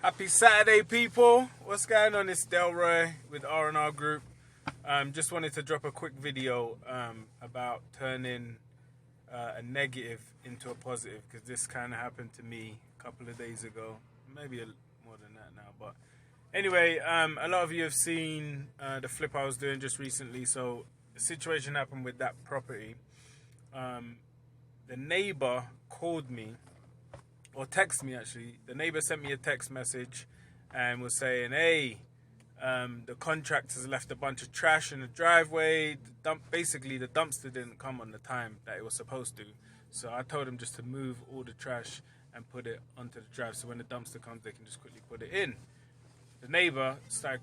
Happy Saturday, people. What's going on? It's Delroy with R&R Group. Just wanted to drop a quick video about turning a negative into a positive, because this kind of happened to me a couple of days ago, maybe more than that now. But anyway, a lot of you have seen the flip I was doing just recently. So the situation happened with that property. The neighbor called me, or text me actually. The neighbor sent me a text message and was saying, hey, the contractors left a bunch of trash in the driveway. Basically, the dumpster didn't come on the time that it was supposed to. So I told them just to move all the trash and put it onto the drive, so when the dumpster comes, they can just quickly put it in. The neighbor started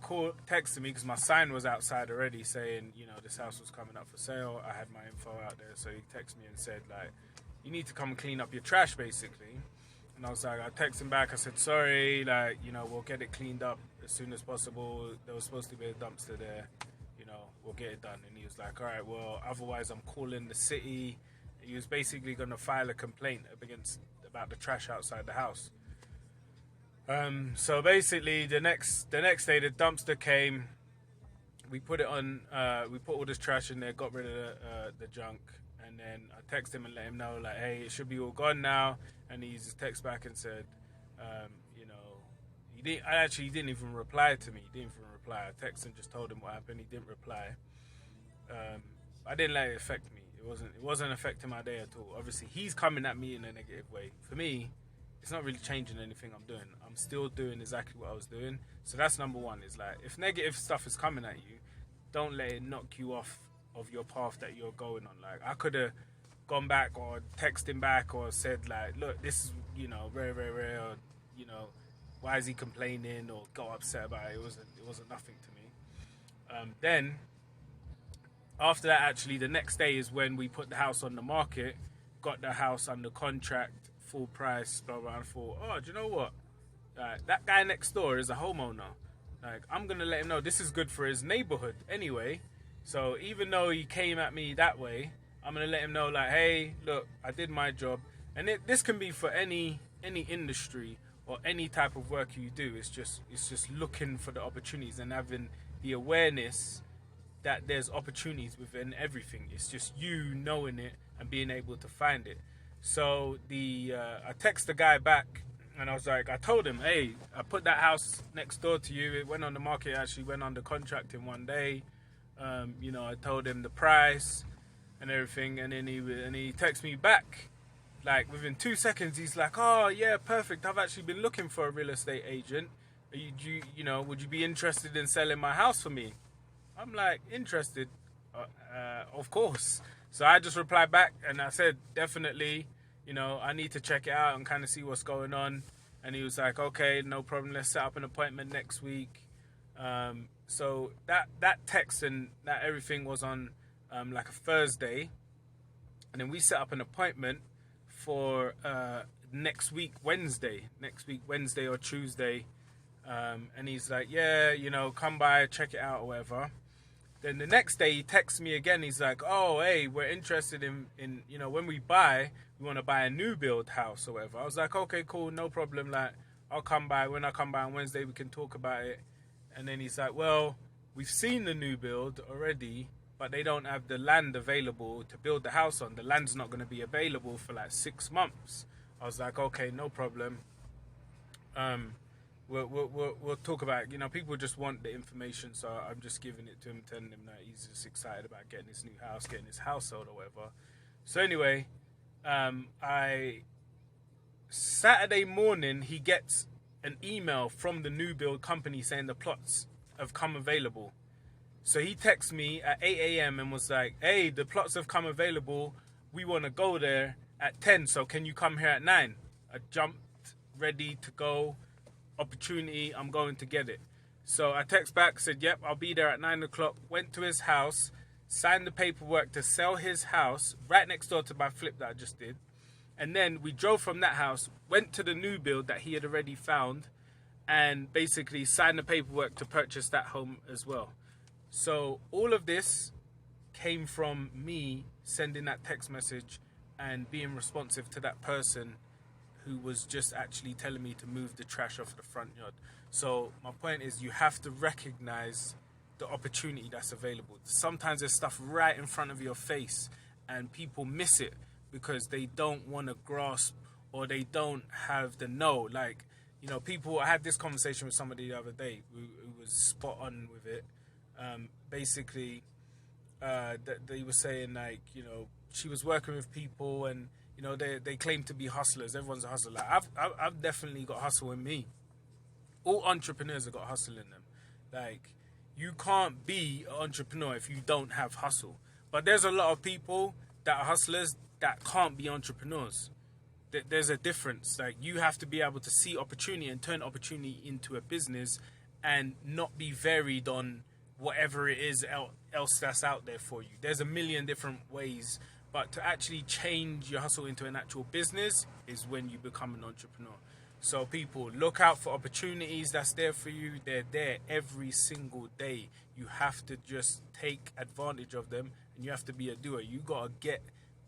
texting me because my sign was outside already saying, this house was coming up for sale. I had my info out there, so he texted me and said, you need to come and clean up your trash, basically. And I was like, I texted him back. I said, sorry, we'll get it cleaned up as soon as possible. There was supposed to be a dumpster there. We'll get it done. And he was like, all right, well, otherwise I'm calling the city. He was basically going to file a complaint about the trash outside the house. So basically, the next day, the dumpster came. We put it on. We put all this trash in there, got rid of the junk. And then I texted him and let him know, hey, it should be all gone now. And he just texted back and said, he didn't even reply to me. He didn't even reply. I texted him, just told him what happened. He didn't reply. I didn't let it affect me. It wasn't affecting my day at all. Obviously, he's coming at me in a negative way. For me, it's not really changing anything I'm doing. I'm still doing exactly what I was doing. So that's number one. Is if negative stuff is coming at you, don't let it knock you off of your path that you're going on. I could have gone back or texted him back or said look, this is very, very rare, or why is he complaining, or got upset about it. It wasn't nothing to me. Then after that, actually the next day is when we put the house on the market, got the house under contract, full price, blah blah. And I thought, oh, do you know what, that guy next door is a homeowner. I'm gonna let him know this is good for his neighborhood anyway. So even though he came at me that way, I'm going to let him know, hey, look, I did my job. And this can be for any industry or any type of work you do. It's just looking for the opportunities and having the awareness that there's opportunities within everything. It's just you knowing it and being able to find it. So I text the guy back and I was like, I told him, hey, I put that house next door to you. It went on the market, actually went under contract in one day. I told him the price and everything, and then he texts me back, within 2 seconds. He's like, "Oh yeah, perfect. I've actually been looking for a real estate agent. Would you be interested in selling my house for me?" I'm like, interested, of course. So I just replied back and I said, definitely. I need to check it out and kind of see what's going on. And he was like, okay, no problem. Let's set up an appointment next week. So that text and that everything was on a Thursday, and then we set up an appointment for next week Wednesday or Tuesday, and he's like, yeah, come by, check it out or whatever. Then the next day he texts me again. He's like, oh, hey, we're interested in when we want to buy a new build house or whatever. I was like, okay, cool, no problem. I'll come by. When I come by on Wednesday, we can talk about it. And then he's like, well, we've seen the new build already, but they don't have the land available to build the house on. The land's not going to be available for 6 months. I was like, okay, no problem. We'll talk about it. People just want the information, so I'm just giving it to him, telling him that he's just excited about getting his new house, getting his house sold or whatever. So anyway, Saturday morning, he gets an email from the new build company saying the plots have come available. So he texts me at 8 a.m. and was like, hey, the plots have come available. We want to go there at 10, so can you come here at 9? I jumped, ready to go. Opportunity, I'm going to get it. So I text back, said, yep, I'll be there at 9 o'clock. Went to his house, signed the paperwork to sell his house right next door to my flip that I just did. And then we drove from that house, went to the new build that he had already found, and basically signed the paperwork to purchase that home as well. So all of this came from me sending that text message and being responsive to that person who was just actually telling me to move the trash off the front yard. So my point is, you have to recognize the opportunity that's available. Sometimes there's stuff right in front of your face and people miss it because they don't want to grasp, or they don't have the know. Like, you know, people, I had this conversation with somebody the other day who was spot on with it. Basically, that they were saying, like, you know, she was working with people and, you know, they claim to be hustlers. Everyone's a hustler. Like, I've definitely got hustle in me. All entrepreneurs have got hustle in them. Like, you can't be an entrepreneur if you don't have hustle. But there's a lot of people that are hustlers that can't be entrepreneurs. There's a difference. Like, you have to be able to see opportunity and turn opportunity into a business and not be varied on whatever it is else that's out there for you. There's a million different ways, but to actually change your hustle into an actual business is when you become an entrepreneur. So people, look out for opportunities that's there for you. They're there every single day. You have to just take advantage of them, and you have to be a doer. You gotta get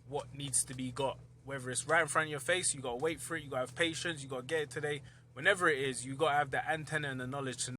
what needs to be got. Whether it's right in front of your face, you gotta wait for it. You gotta have patience. You gotta get it today. Whenever it is, you gotta have the antenna and the knowledge to